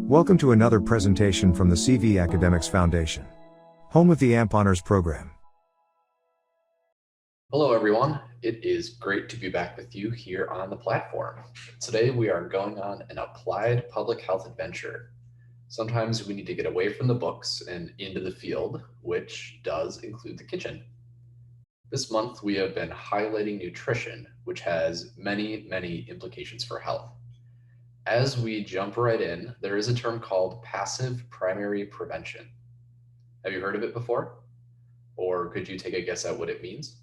Welcome to another presentation from the CV Academics Foundation, home of the AMP Honors Program. Hello everyone, it is great to be back with you here on the platform. Today we are going on an applied public health adventure. Sometimes we need to get away from the books and into the field, which does include the kitchen. This month we have been highlighting nutrition, which has many implications for health. As we jump right in, there is a term called passive primary prevention. Have you heard of it before? Or could you take a guess at what it means?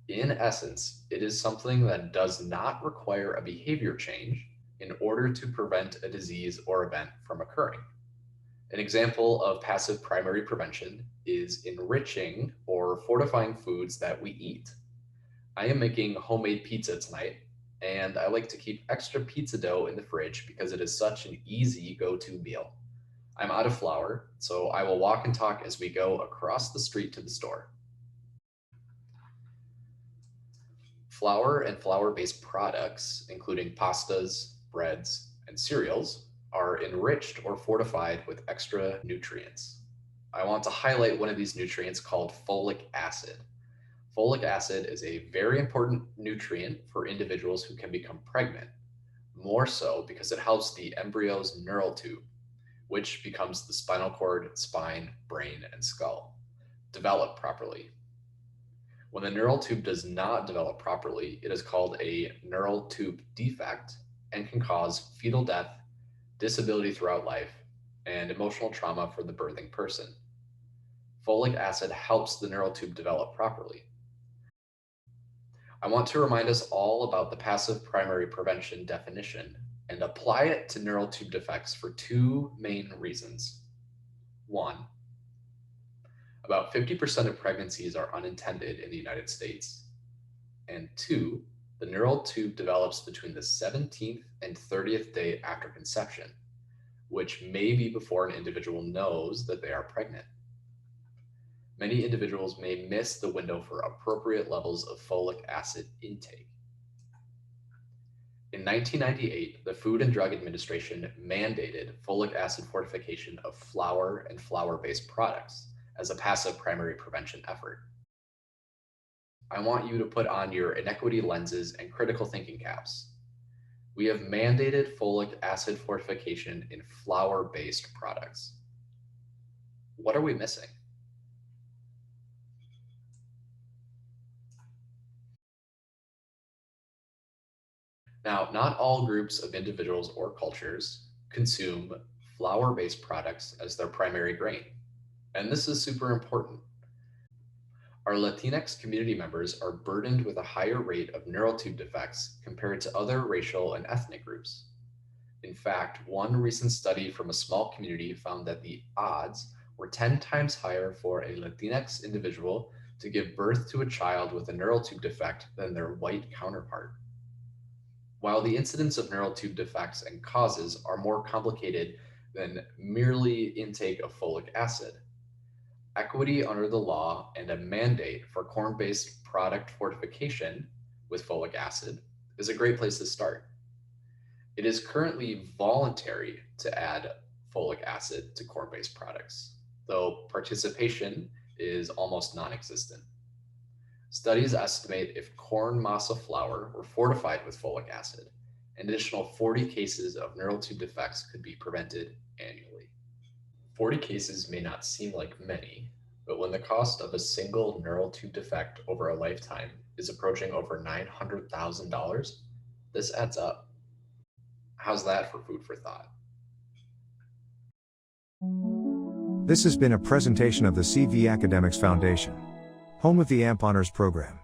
In essence, it is something that does not require a behavior change in order to prevent a disease or event from occurring. An example of passive primary prevention is enriching or fortifying foods that we eat. I am making homemade pizza tonight, and I like to keep extra pizza dough in the fridge because it is such an easy go-to meal. I'm out of flour, so I will walk and talk as we go across the street to the store. Flour and flour-based products, including pastas, breads, and cereals, are enriched or fortified with extra nutrients. I want to highlight one of these nutrients called folic acid. Folic acid is a very important nutrient for individuals who can become pregnant, more so because it helps the embryo's neural tube, which becomes the spinal cord, spine, brain, and skull, develop properly. When the neural tube does not develop properly, it is called a neural tube defect and can cause fetal death, disability throughout life, and emotional trauma for the birthing person. Folic acid helps the neural tube develop properly. I want to remind us all about the passive primary prevention definition and apply it to neural tube defects for two main reasons. One, about 50% of pregnancies are unintended in the United States. And two, the neural tube develops between the 17th and 30th day after conception, which may be before an individual knows that they are pregnant. Many individuals may miss the window for appropriate levels of folic acid intake. In 1998, the Food and Drug Administration mandated folic acid fortification of flour and flour-based products as a passive primary prevention effort. I want you to put on your inequity lenses and critical thinking caps. We have mandated folic acid fortification in flour-based products. What are we missing? Now, not all groups of individuals or cultures consume flour-based products as their primary grain, and this is super important. Our Latinx community members are burdened with a higher rate of neural tube defects compared to other racial and ethnic groups. In fact, one recent study from a small community found that the odds were 10 times higher for a Latinx individual to give birth to a child with a neural tube defect than their white counterpart. While the incidence of neural tube defects and causes are more complicated than merely intake of folic acid, equity under the law and a mandate for corn-based product fortification with folic acid is a great place to start. It is currently voluntary to add folic acid to corn-based products, though participation is almost non-existent. Studies estimate if corn masa flour were fortified with folic acid, an additional 40 cases of neural tube defects could be prevented annually. 40 cases may not seem like many, but when the cost of a single neural tube defect over a lifetime is approaching over $900,000, this adds up. How's that for food for thought? This has been a presentation of the CV Academics Foundation, home of the AMP Honors Program.